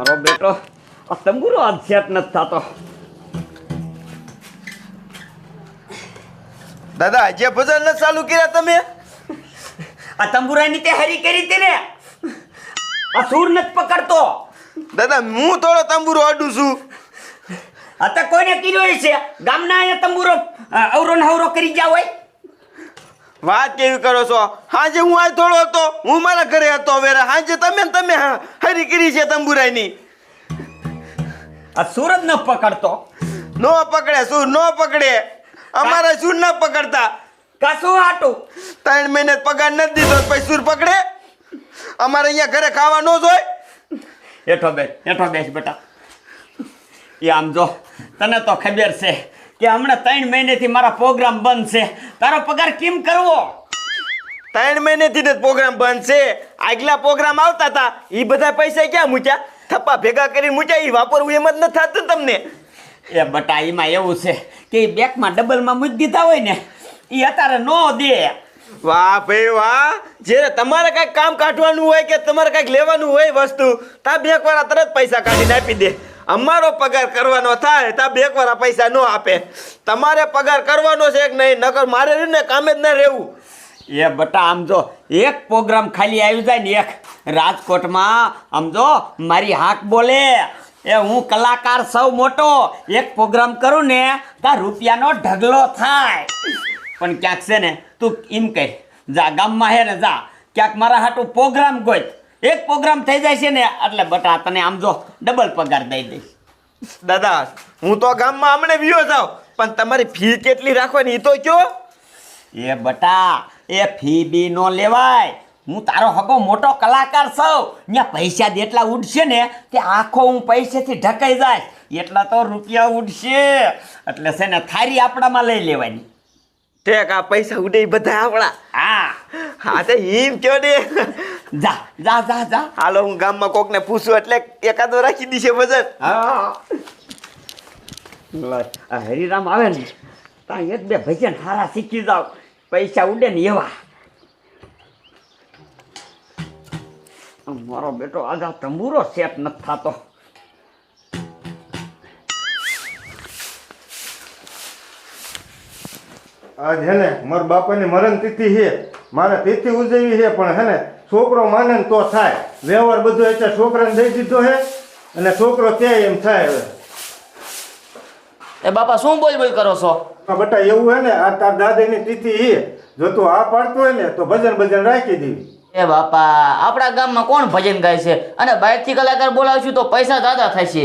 મારો બેટો આ તંબુરો આજ સેટ નથી થતો. દાદા આજે ભજન ન ચાલુ કર્યા તમે? આ તંબુરાની તે હરી કરી હતી ને, આ સૂર નથી પકડતો. દાદા હું થોડો તંબુરો અડું છું. આ તો કોઈને કર્યો છે ગામના અહીંયા તંબુરો અવરો ને હવરો કરી ગયા હોય. વાત કેવી કરો છો? હાજે હું આ થોડો હતો, હું મારા ઘરે હતો. હવે હાજે તમે હરી કરી છે તંબુરાની. આ સૂર જ ન પકડતો. નો પકડે શું નો પકડે? અમારે સુર ન પકડતા. કાશું હાટું 3 મહિને પગાર નથી દીધો પછી સુર પકડે? અમારે અહીંયા ઘરે ખાવા નો જોય. એઠો બેસ બેટા. એ આમ જો, તને તો ખબર છે કે હમણાં 3 મહિનેથી મારા પ્રોગ્રામ બંધ છે. તારો પગાર કેમ કરવો? 3 મહિનેથી જ પ્રોગ્રામ બંધ છે. આગલા પ્રોગ્રામ આવતા હતા એ બધા પૈસા ક્યાં મૂક્યા? થપ્પા ભેગા કરી મૂક્યા. એ વાપરવું એમ જ નથી થતું તમને. એ બટા એમાં એવું છે કે એ બેગમાં ડબલમાં મૂકી દીધા હોય ને એ અત્યારે નો દે. વાહ ભાઈ વાહ. જ્યારે તમારે કાંઈક કામ કાઢવાનું હોય કે તમારે કાંઈક લેવાનું હોય વસ્તુ, તા બેંક વાળા તરત પૈસા કાઢીને આપી દે. અમારો પગાર કરવાનો થાય તા બેંક વાળા પૈસા ન આપે. તમારે પગાર કરવાનો છે કે નહીં? નકર મારે રહ્યું ને કામે જ ન રહેવું. એ બટા આમ જો, એક પ્રોગ્રામ ખાલી આવી જાય ને એક રાજકોટમાં, આમ જો મારી હાક બોલે એ હું કલાકાર સૌ મોટો, એક પ્રોગ્રામ કરું ને તાર રૂપિયાનો ઢગલો થાય. પણ ક્યાંક છે ને તું એમ કહે જા ગામમાં હે ને જા ક્યાંક મારા હાટું પ્રોગ્રામ ગોત. એક પ્રોગ્રામ થઈ જાય છે ને એટલે બટા તને આમ જો ડબલ પગાર દઈ દઈશ. દાદા હું તો ગામમાં હમણે વિયો જાઉં, પણ તમારી ફી કેટલી રાખવાની એ તો કયો? એ બટા એ ફી બી નો લેવાય. હું તારો હગો મોટો કલાકાર છું. ત્યાં પૈસા જેટલા ઉડશે ને તે આખો હું પૈસેથી ઢકાઈ જાય એટલા તો રૂપિયા ઉડશે. એટલે છે ને થારી આપણામાં લઈ લેવાની. ઠેક આ પૈસા ઉડે બધા આપણા. હા તો એમ કયો ને. જા જા જા જા. હાલો હું ગામમાં કોકને પૂછું એટલે એકાદો રાખી દીશે વજન. હા આ હરિરામ આવે ને ત્યાં એક બે ભજન હારા શીખી જાવ, પૈસા ઉડે ને એવા. મારો બેટો આજે તંબુરો સેટ નથી થતો. આજ હે ને મારા બાપાની મરણ તિથિ છે, મારે તિથિ ઉજવી છે, પણ હે ને છોકરો માને ને તો થાય. વ્યવહાર બધો એટલે છોકરાને દઈ દીધો છે અને છોકરો ત્યાં એમ થાય. હવે એ બાપા શું બોલ કરો છો? બટા એવું હે ને આ તાર દાદાની તિથિ છે, જો તું આ પાડતો હોય ને તો ભજન રાખી દેવી. એ બાપા આપણા ગામમાં કોણ ભજન ગાય છે? અને બહારથી કલાકાર બોલાવશું તો પૈસા દાદા થશે.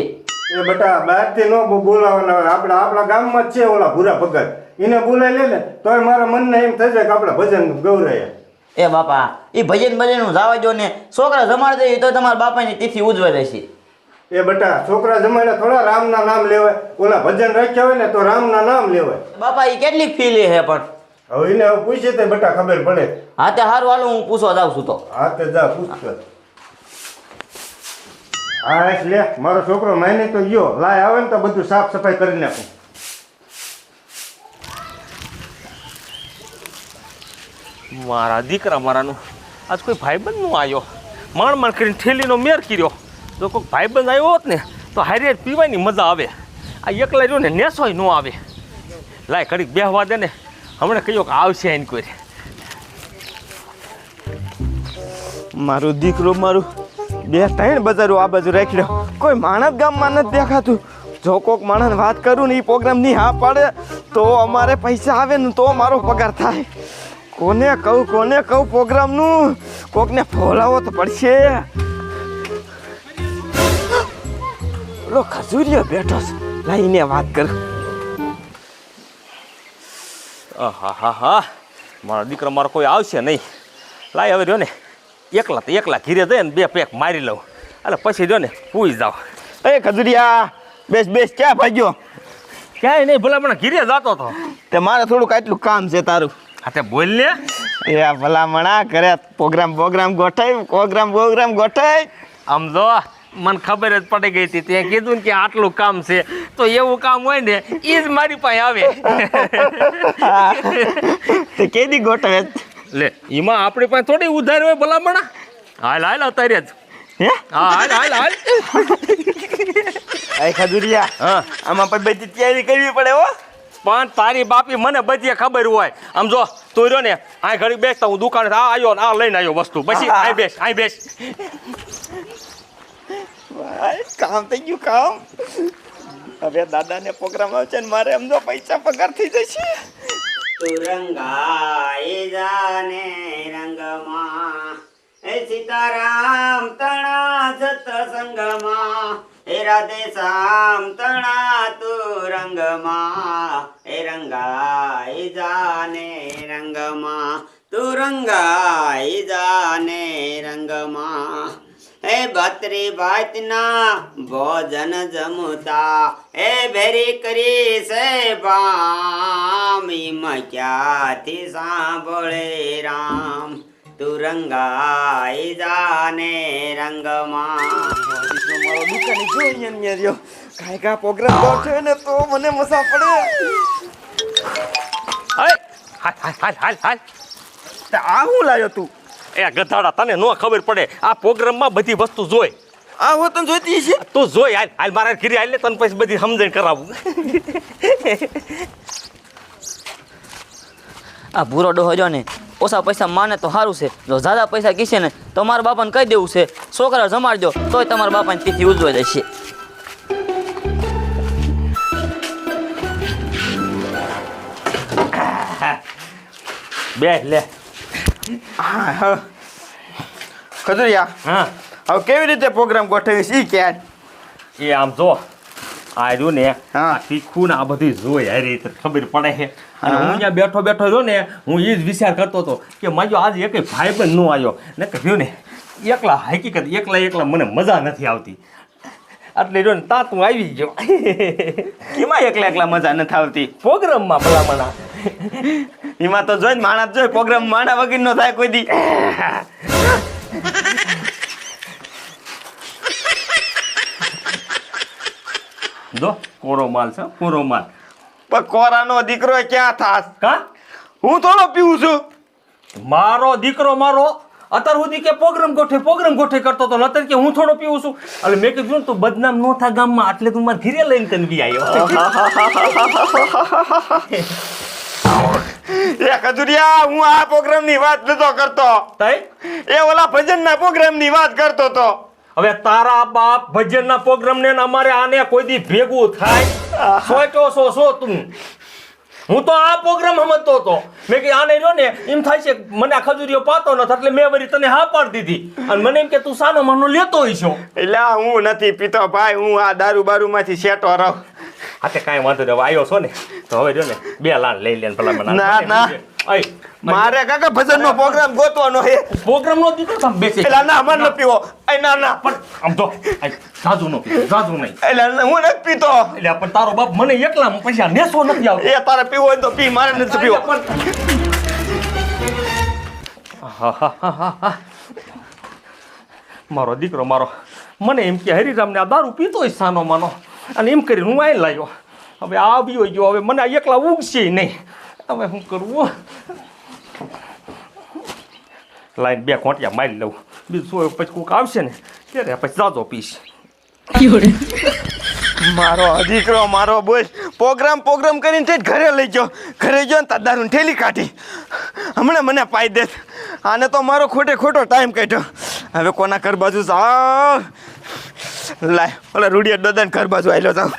એ બટા બહારથી ન બોલાવાના હોય. આપણા ગામમાં જ છે ઓલા ભૂરા ભગત, એને બોલાવી લે ને તોય મારા મનને એમ થઈ જાય કે આપણે ભજન ગૌરાય. એ બાપા એ ભજન નું જવા દો ને, છોકરા જમાડ દે તો તમારા બાપાની તિથિ ઉજવાઈ રહેશે. એ બટા છોકરા જમાડે થોડા રામના નામ લેવાય. ઓલા ભજન રાખ્યા હોય ને તો રામના નામ લેવાય. બાપા એ કેટલીક ફી લે છે પણ? હવે એને પૂછે તે બટા ખબર પડે. હા તે સારું હાલો હું પૂછવા જાઉં છું તો. હા તે જા પૂછતો. હા લે મારો છોકરો માને તો ગયો, લાય આવે ને તો બધું સાફ સફાઈ કરી નાખું. મારા દીકરા મારાનું આજ કોઈ ભાઈબંધ નો આવ્યો. માણ કરીને થેલીનો મેર કર્યો. જો કોઈ ભાઈબંધ આવ્યો હોત ને તો હારે પીવાની મજા આવે. આ એકલા રહ્યો ને નેસોય ન આવે. લાય ઘડીક બેહવા દે ને, હમણાં કહ્યું કે આવશે એને કોઈ. મારું દીકરું મારું 2-3 બજારો આ બાજુ રાખી લો, કોઈ માણસ ગામમાં નથી દેખાતું. જો કોક માણસ વાત કરું ને એ પ્રોગ્રામની હા પાડે તો અમારે પૈસા આવે ને તો મારો પગાર થાય. કોને કહું પ્રોગ્રામનું? કોકને ફોલાવો તો પડશે. ઓલો ખજૂરિયો બેઠો છે, લાઈને વાત કર. હા મારા દીકરા મારો કોઈ આવશે નહીં. લાય હવે રહ્યો ને એકલા ઘીરે જઈને 2 પેક મારી લઉં એટલે પછી રહ્યો ને પૂઈ જાવ. એ ખજૂરિયા બેસ ક્યાં ભાગ્યો? ક્યાંય નહીં, ભલા મને ઘીરે જતો હતો. તે મારે થોડુંક આટલું કામ છે તારું. હા તે બોલ ને. એ આ ભલામણા કરે પ્રોગ્રામ ગોઠાય. આમ જો મને ખબર જ પડી ગઈ હતી, ત્યાં કીધું ને કે આટલું કામ છે તો એવું કામ હોય ને એ જ મારી પાસે આવે. તે કેદી ગોઠવે લે એમાં આપણી પાસે થોડી ઉધાર હોય ભલામણા. હાલ અત્યારે જ હે હા હાલ હાલ હાલ આ ખજુરિયા હા આમાં પણ બધી તૈયારી કરવી પડે હો. પણ તારી બાપી મને બધી ખબર હોય. આમ જો તું રહ્યો ને આ ઘડી બેસતા હું દુકાને આ આવ્યો ને આ લઈને આવ્યો વસ્તુ પછી હા. આ બેસ ભાઈ કામ થઈ ગયું કામ. હવે દાદાને પ્રોગ્રામ આવશે ને મારે સમજો પૈસા પગાર થઈ જશે. તુરંગાઈ જાને રંગમાં હે સીતારામ તણા સત્સંગમાં હે રાધે શ્યામ તણા તુરંગમાં હે રંગાઈ જાને રંગમાં તુરંગાઈ જાને રંગમાં હે ભત્રી ભાતના ભોજન જમતા હે ભેરી કરી છે બામ ક્યાંથી સાંભળે રામ તુરંગાઈ જાને રંગમાં. મારો દુકાને જો અહીંયા રહ્યો કાંઈ કા પ્રોગ્રામ ગોઠવે ને તો મને મજા પડે. હાલ હાલ હાલ હાલ તે આ હું લાવ્યો તું? એ ગધાડા તને નો ખબર પડે આ પ્રોગ્રામમાં બધી વસ્તુ જોઈ આ હું તને જોઈતી છે. તું જોઈ હાલ હાલ મારા ઘરે હાલ ને તને પછી બધી સમજણ કરાવું. આ ભૂરો ડોહો જો ને ઓછા પૈસા માને તો સારું છે, જો જ્યાદા પૈસા કીશે ને તો મારા બાપાને કહી દેવું છે છોકરા જમાડજો તોય તમારા બાપાની તિથિ ઉજવાઈ જશે. બે લે હા હા ખજુરિયા હા હવે કેવી રીતે પ્રોગ્રામ ગોઠવીશ ઈ કે એ આમ જો આ રહ્યું ને હા. આ તીખું ને આ બધી જોઈ હારી તો ખબર પડે છે. અને હા. હું અહીંયા બેઠો બેઠો રહ્યો ને હું એ જ વિચાર કરતો હતો કે માજો આજે એક ભાઈબંધ નો આવ્યો ને કહ્યું ને એકલા હકીકત એકલા મને મજા નથી આવતી એટલે રહ્યો ને તા તું આવી ગયો કેમાં એકલા એકલા મજા નથી આવતી? પ્રોગ્રામમાં ભલામણા એમાં તો જોઈ માણસ જોઈ પ્રોગ્રામ માણા વગર નો થાય કોઈ દી. જો કોરો માલ છે કોરો માલ પણ કોરાનો દીકરો ક્યાં થાસ? કા હું થોડો પીવું છું. મારો દીકરો મારો અત્યાર સુધી કે પ્રોગ્રામ ગોઠે કરતો હતો અત્યારે કે હું થોડો પીવું છું એટલે મેં કીધું ને તું બદનામ નો થા ગામમાં એટલે તું મારા ઘીરે લઈને તને બી આવ્યો. એ ખજુરિયા હું આ પ્રોગ્રામ ની વાત નતો કરતો, તઈ એ ઓલા ભજન ના પ્રોગ્રામ ની વાત કરતો તો. હવે તારા બાપ ભજનના પ્રોગ્રામ ને અમારે આને કોઈ દી ભેગું થાય સોચો છો તું. હું તો આ પ્રોગ્રામ સમજતો હતો મેં કે આને રહ્યો ને એમ થાય છે મને આ ખજૂરીઓ પાતો નથી એટલે મેં વળી તને હા પાડી દીધી અને મને એમ કે તું સાનો માનો લેતો હોય છો. એટલે હું નથી પીતો ભાઈ, હું આ દારૂ બારૂ માંથી સેટો રહું. આ તે કાંઈ વાંધો નહીં હવે આવ્યો છો ને તો હવે રહ્યો ને 2 લાખ લઈ લે ભલા મને ના, ના. મારે કાકા ભજન નો પ્રોગ્રામ ગોતવાનો હે. પ્રોગ્રામ નો દીધો તમે બેસી એટલે ના અમાર ન પીવો. એ ના ના પણ આમ તો સાજુ નો સાજુ નહીં એટલે હું નથી પીતો. એટલે પણ તારો બાપ મને એકલા પૈસા નેસો નથી આવતો. એ તારે પીવો હોય તો પી, મારે નથી પીવો. મારો દીકરો મારો મને એમ કે હરિરામને આ દારૂ પીતો હોય સાનો માનો અને એમ કરીને હું આવી લાવ્યો. હવે આવ્યો ગયો હવે મને આ એકલા ઉગશે નહીં. હવે શું કરવું? લાઈન 2 ખોટિયા મારી લઉં બીજું શું પછી કોક આવશે ને ત્યારે પછી જાજો પીશ. મારો દીકરો મારો બોલ પ્રોગ્રામ કરીને તે ઘરે લઈ ગયો. ઘરે ગયો ને તાર દારૂની ઠેલી કાઢી. હમણાં મને પાઈ દે. આને તો મારો ખોટો ટાઈમ કાઢ્યો. હવે કોના ઘર બાજુ જાવ? લાય ઓલા રૂડિયા દાદાને ઘર બાજુ આવેલો જાવ.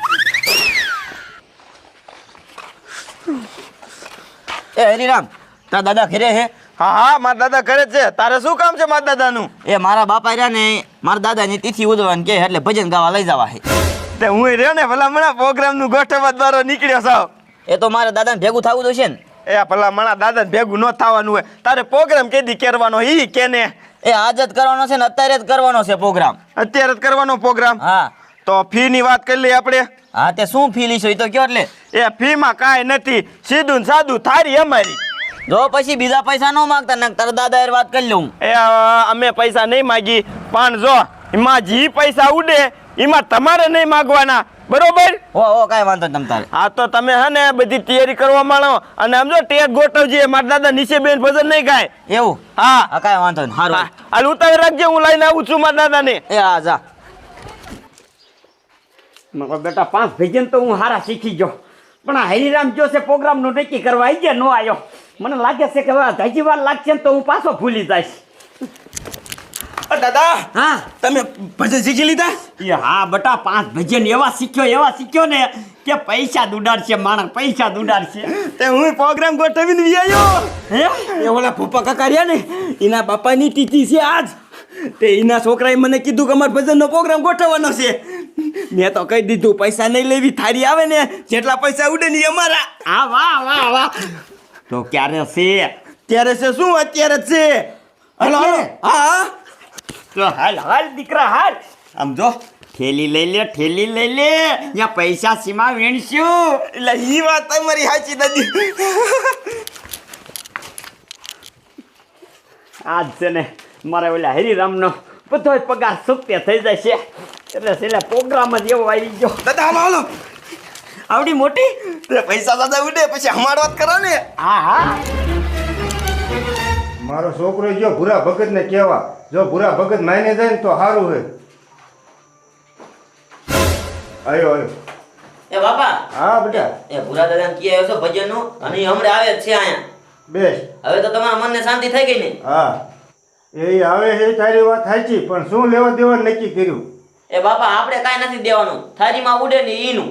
એ હરિરામ તારા દાદા ઘરે હે? હા હા મારા દાદા ઘરે જ છે. તારે શું કામ છે મારા દાદાનું? એ મારા બાપા રહ્યા ને મારા દાદાની તિથિ ઉજવવાની કે એટલે ભજન ગાવા લઈ જવા હે. તે હું રહ્યો ને ભલા મણા પ્રોગ્રામનું ગોઠવવા દ્વારો નીકળ્યો સાવ. એ તો મારા દાદાને ભેગું થવું જોઈશે ને. એ ભલા મણા દાદાને ભેગું ન થવાનું હોય. તારે પ્રોગ્રામ કેદી કરવાનો ઈ કેને? એ આજ જ કરવાનો છે ને અત્યારે જ કરવાનો છે પ્રોગ્રામ. અત્યારે જ કરવાનો પ્રોગ્રામ? હા તો ફી ની વાત કરી લઈએ આપણે. હા તે શું ફી લીશો એ તો કયો એટલે. એ ફી માં કાંઈ નથી, સીધું ને સાદું થારી અમારી. જો પછી બીજા પૈસા ન માંગતા ને તારા દાદા વાત કરી લઉં. એ અમે પૈસા નહીં માગી પણ જો એમાં જી પૈસા ઉડે એમાં તમારે નહીં માગવાના બરોબર ઓ કાંઈ વાંધો નહીં તમ તારે. હા તો તમે હે ને બધી તૈયારી કરવા માંડો અને આમ જો ટેક ગોઠવજે મારા દાદા નીચે બેન ભજન નહીં ગાય એવું હા કાંઈ વાંધો નહીં સારું. હાલ ઉતાવળ રાખજે હું લઈને આવું છું મારા દાદાને એ હા જા. મારો બેટા 5 ભજન તો હું હારા શીખી ગયો પણ આ હરિરામ જો છે પ્રોગ્રામનું નક્કી કરવા આવી ગયા નો આવ્યો મને લાગે છે કે હવે હજી વાર લાગશે ને તો હું પાછો ભૂલી જઈશ. દાદા હા તમે ભજન શીખી લીધા એ હા બેટા 5 ભજન એવા શીખ્યો ને કે પૈસા દુડાડશે માણસ પૈસા દુડાડશે. તે હું પ્રોગ્રામ ગોઠવીને વી આવ્યો હે એ ઓલા ભૂપા કાકા રહ્યા ને એના બાપાની તિથિ છે આજ તે એના છોકરાએ મને કીધું કે અમારે ભજનનો પ્રોગ્રામ ગોઠવવાનો છે મેં તો કહી દીધું પૈસા નહીં લેવી થારી આવે ને જેટલા પૈસા ઉડે ને ઈ અમારા હા વાહ તો ક્યારે છે ત્યારે છે શું અત્યારે જ છે હાલો હાલો હા તો હાલ દીકરા હાલ આમ જો ઠેલી લઈ લે ત્યાં પૈસા સીમા વીણશું. એટલે ઈ વાત તમારી સાચી દાદી આજ છે ને મારે ઓલા હરિરામનો બધો પગાર સુક્તે થઈ જશે એટલે છેલ્લે પ્રોગ્રામ જ એવો આવી ગયો. દાદા હાલો હાલો આવડી મોટી તે પૈસા દાદા ઉડે પછી અમાર વાત કરો ને હા મારો છોકરો જો ભૂરા ભગતને કહેવા જો ભૂરા ભગત માયને જાય ને તો સારું હોય. આયો એ બાપા હા બેટા એ ભૂરા દાદા કી આવ્યો છો ભજનનું અને ઈ હમણાં આવે જ છે અહીંયા. બેસ હવે તો તમારા મનને શાંતિ થઈ ગઈ ને. હા એ આવે છે તારી વાત સાચી પણ શું લેવા દેવા નક્કી કર્યું એ બાપા આપણે કાંઈ નથી દેવાનું થારીમાં ઉડે ને ઈનું.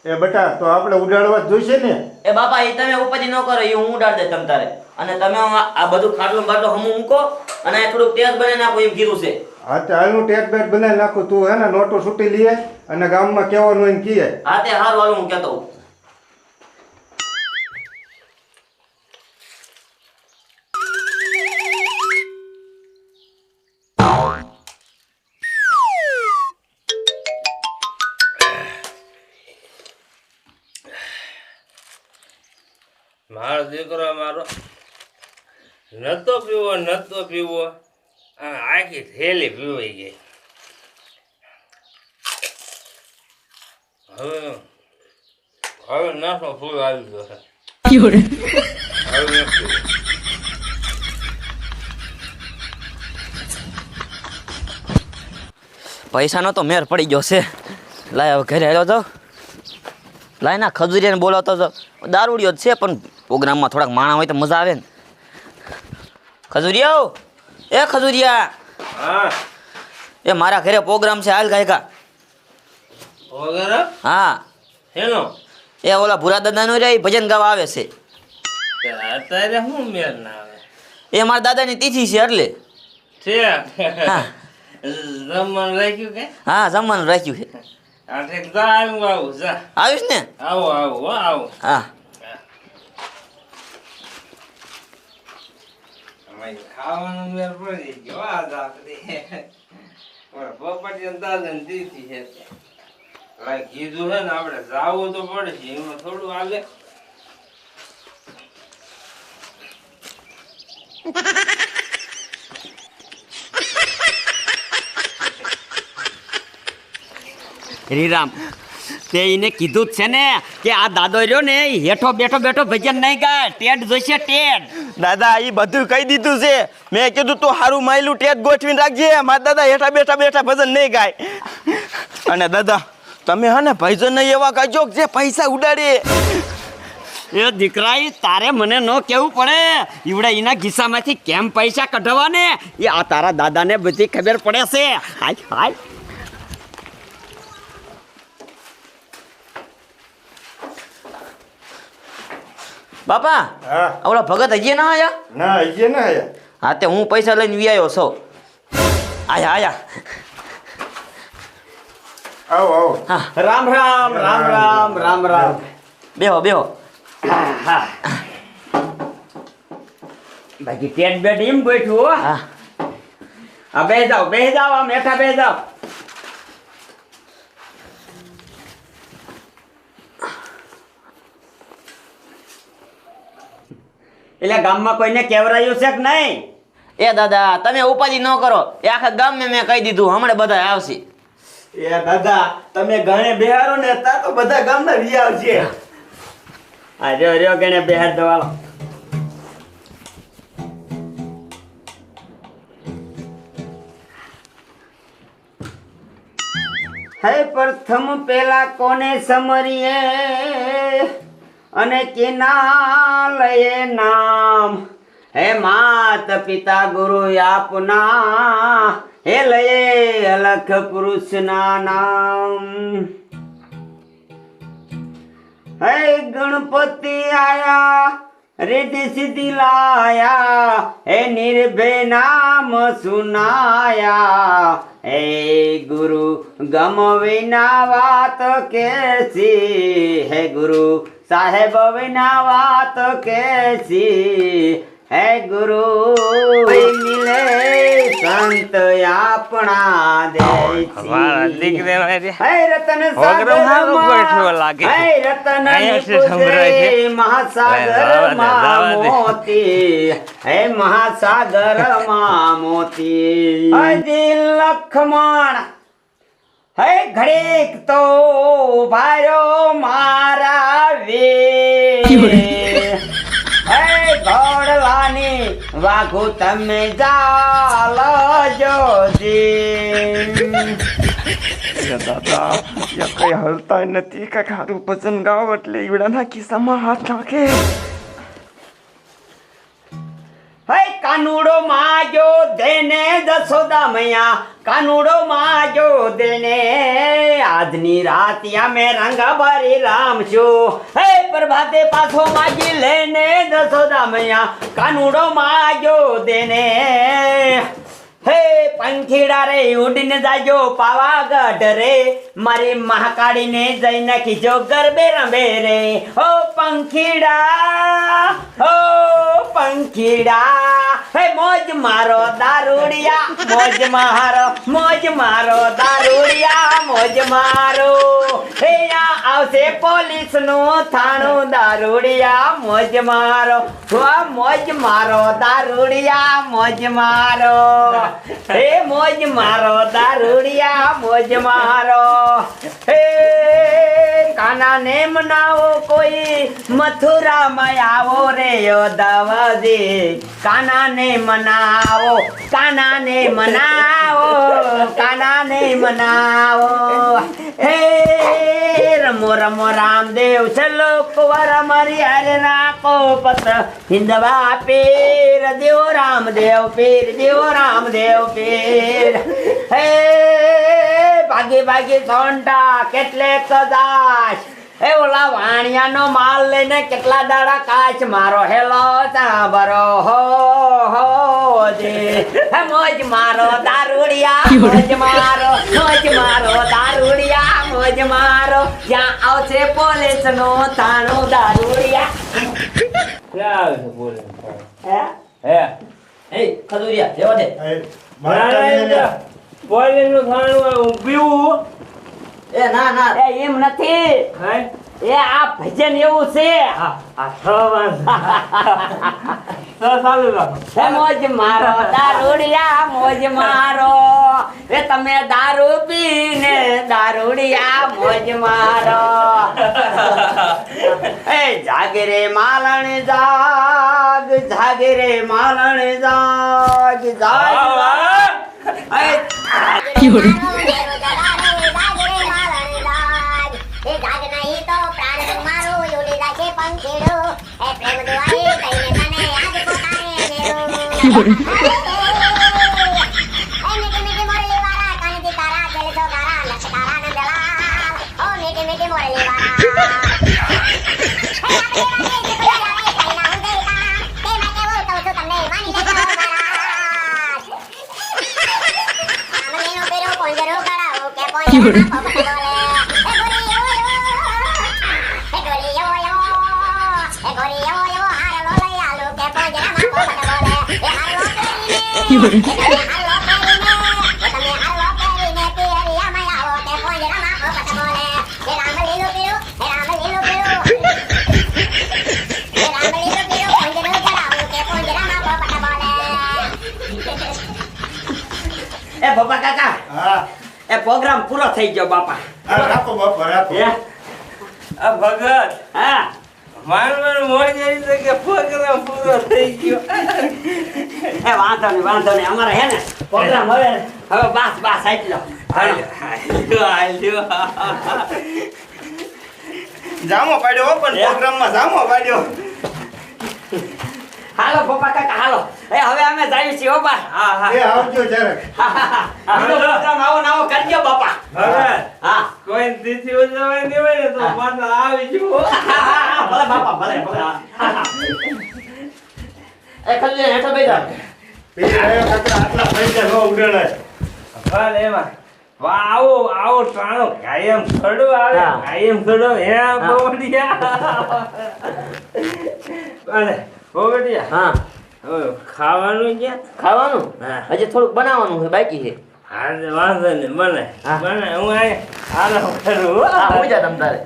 એ બેટા તો આપણે ઉડાડવા જ જોઈશે ને એ બાપા એ તમે ઉપાધિ ન કરો એ હું ઉડાડ દે તમ તારે અને તમે આ બધું ખાટલું બાટલું હમું મૂકો અને આ થોડુંક તેજ બને નાખો એમ કીધું છે. હા તો હાલનું ટેક બેટ બનાવી નાખું તું હે ને નોટો છૂટી લઈએ અને ગામમાં કહેવાનું હોય ને કીએ હા તે હારું હાલું હું કહેતો હોઉં. મારો દીકરો મારો નતો પીવો આખી થેલી પીવાઈ ગઈ. હવે નાનો ફૂલ આવી ગયો છે. હવે નથી પીવું. પૈસાનો તો મેર પડી ગયો છે. લાય હવે ઘરે આવ્યો તો લાય ના ખજૂરિયાને બોલાવતો તો દારૂડિયો જ છે પણ પ્રોગ્રામમાં થોડાક માણા હોય તો મજા આવે ને. ખજૂરિયા એ ખજૂરિયા હા એ મારા ઘરે પ્રોગ્રામ છે હાલ ગાયકા. વગેરે હા હેનો એ ઓલા ભૂરા દાદાનો રે ભજન ગાવા આવે છે. અત્યારે શું મેર ના આવે એ મારા દાદાની તિથિ છે એટલે. છે હા જમવાનું રાખ્યું કે હા જમવાનું રાખ્યું છે. આઠે જા આવું જા આવીશ ને. આવો હા ખાવાનું મેર પડી ગયો આ દાખલી પોપટી દાદા દીધી છે કીધું છે ને આપણે જાવું તો પડશે એમાં થોડું હાલે. હરિરામ તે એને કીધું જ છે ને કે આ દાદો રહ્યો ને ઈ હેઠો બેઠો ભજન નહીં ગાય ટેડ જોઈશે ટેડ. દાદા એ બધું કહી દીધું છે મેં કીધું તું સારું માયલું ટેક ગોઠવીને રાખજે મારા દાદા હેઠા બેઠા ભજન નહીં ગાય અને દાદા તમે હે ને ભજન નહીં એવા ગાજો જે પૈસા ઉડાડે. એ દીકરા ઈ તારે મને ન કેવું પડે ઈવડે એના ખિસ્સામાંથી કેમ પૈસા કઢાવવા ને એ આ તારા દાદાને બધી ખબર પડે છે. હાય બાપા હા ઓલા ભગત હજી ના આયા. ના હજી ના આયા હા તે હું પૈસા લઈને વી આવ્યો છો. આયા આવો હા રામ. બેહો બાકી ટેડ બેડ એમ ગોઠવું હો. હા આ બે જાઓ આમ હેઠા બે જાઓ. એટલે ગામમાં કોઈને કેવરાયું છે કે નહીં? એ દાદા તમે ઉપાધિ ન કરો એ આખા ગામને મેં કહી દીધું હમણાં બધા આવશે. એ દાદા તમે ગણે બેહારો ને તા તો બધા ગામના રિયાવ છે આ રહ્યો ગણે બેહાર દવાલો હે પ્રથમ પેલા કોને સમરીએ અને કેના લયે નામ હે માત પિતા ગુરુ આપના હે લયે અલખ પુરુષના નામ હે ગણપતિ આયા रिद्धि सिद्धि लाया हे निर्भय नाम सुनाया हे गुरु गम विना बात कैसी हे गुरु साहेब विना बात कैसी हे गुरु मिले संत अपना हमारा દીકરે हे रतन પ્રોગ્રામ હારો ગોઠવો લાગે हे रतन અહીંયા છે સંભળાય છે महासागर માં મોતી હે મહાસાગર માં મોતી હજી લખમણ હે ઘડીક તો ભાયો મારા વે હે ઘોડલાની વાઘુ તમે જાલ જોજી દાદા યા કઈ હલતા નથી કાંઈક સારું ભજન ગાવ એટલે ઈવડાના ખિસ્સામાં હાથ નાખે હે કાનુડો માજો દેને દસોદા મૈયા કાનુડો માજો દેને આજની રાત અમે રંગા ભરી રામ છું હે પ્રભાતે પાછો માગી લેને દસોદા મૈયા કાનુડો માજો દેને હે પંખીડા રે ઉડીને જાજો પાવાગઢ રે મારી મહાકાળીને જઈ નાખીજો ગરબે રમે રે હો પંખીડા હો પંખીડા હે મોજ મારો દારૂડિયા મોજ મારો દારૂડિયા મોજ મારો હે આ આવશે પોલીસ નું થાણું દારૂડિયા મોજ મારો દારૂડિયા મોજ મારો હે મોજ મારો દારૂડિયા મોજ મારો હે કાના ને મનાવો કોઈ મથુરામાં આવો રે યોદાવજી કાના ને મનાવો હે રમો રામદેવ ચલો કુંવર મારી હારે રાખો પત હિંદવા પીર દેવો રામદેવ પીર હે ભાગી સોંટા કેટલે કદાચ એ ઓલા વાણિયાનો માલ લઈને કેટલા દાડા કાચ મારો હેલો ચાબરો હો જે હે મોજ મારો દારૂડિયા મોજ મારો જ્યાં આવશે પોલીસ નો થાણું દારૂડિયા એ ખજૂરિયા જેવા દે પોલીસ નું થાણું પીવું એ ના એ એમ નથી એ આ ભજન એવું છે હે મોજ મારો દારૂડિયા મોજ મારો એ તમે દારૂ પીને દારૂડિયા મોજ મારો એ જાગરે માલણ જાગ એ બાપા કાકા હા એ પ્રોગ્રામ પૂરો થઈ ગયો બાપા. રાખો બાપા રાખો. હે? આ ભગત હા મારવાનું મોડી છે કે પ્રોગ્રામ પૂરો થઈ ગયો. એ વાંધો નહીં અમારે હે ને પ્રોગ્રામ હવે બસ આટલો જામો પાડ્યો હો, પણ પ્રોગ્રામમાં જામો પાડ્યો. હાલો પપ્પા કાકા હાલો એ હવે અમે જઈએ છીએ હો બા. એ આવજો જરાક. બીજો પ્રોગ્રામ આવો કરજો બાપા. ભગત હા કોઈ તિથિ ઉજવવાની નહીં હોય ને તો પાછા આવી જુઓ. ભલે બાપા ભલે એ ખલ્લે હેઠો બેઠા. પેલી રહ્યા કાકા આટલા પૈસા ન ઉડાડાય. ભલે એમાં આવો ટાણો કાયમ થોડું આવે હા. કાયમ થોડું હે બોડિયા. ભલે બોડિયા હા હવે ખાવાનું ક્યાં? ખાવાનું હા. હજી થોડુંક બનાવવાનું છે બાકી છે આજે વાંધો નહીં બને હા. બને હું આ આરામ કરું હા હું જા તમ તારે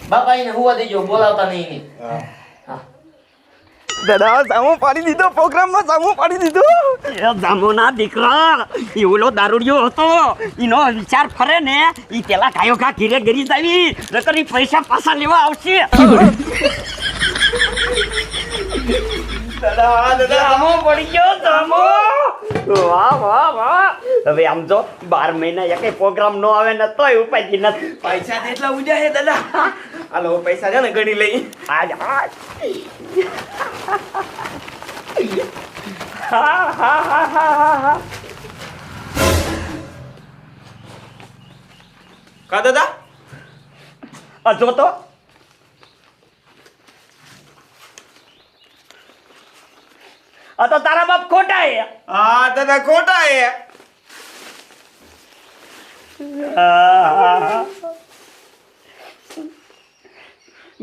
બાપા એને હુવા દેજો બોલાવતા નહીં એને. દાદા જામો પાડી દીધો, પ્રોગ્રામમાં જામો પાડી દીધો. એ જામોના દીકરા ઈ ઓલો દારૂડિયો હતો ઈનો વિચાર ફરે ને ઈ પેલા ગાયો ઘા ઘીરે ગરી જાવી નકર ઈ પૈસા પાછા લેવા આવશે. દાદા જામો પડી ગયો જામો. વાહ હવે આમ જો 12 મહિના એકે પ્રોગ્રામ નો આવે ને તોય ઉપાય નથી. પૈસા તો એટલા ઉડ્યા છે દાદા. હાલો પૈસા છે ને ગણી લઈ. આજ કા દાદા? જો તો આ તો તારા બાપ ખોટા હે. હા દાદા ખોટા હે.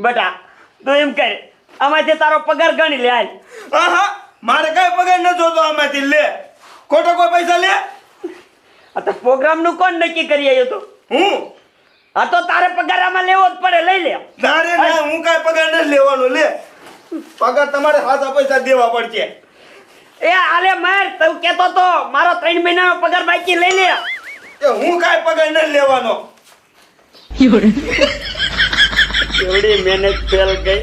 બેટા તું એમ કર આમાંથી તારો પગાર ગણી લે આજ. આહા મારે કઈ પગાર ન જોતો આમાંથી. લે ખોટો કોઈ પૈસા લે. આ તો પ્રોગ્રામ નું કોણ નક્કી કરી આવ્યો તો? હું આ તો તારે પગાર આમાં લેવો જ પડે. લઈ લે. તારે ના હું કઈ પગાર નથી લેવાનો. લે પગાર તમારે સાચા પૈસા દેવા પડશે. એ આલે માર તું કેતો તો મારો 3 મહિનાનો પગાર બાકી લઈ લે. એ હું કઈ પગાર નથી લેવાનો. એવડી મહેનત ફેલ ગઈ.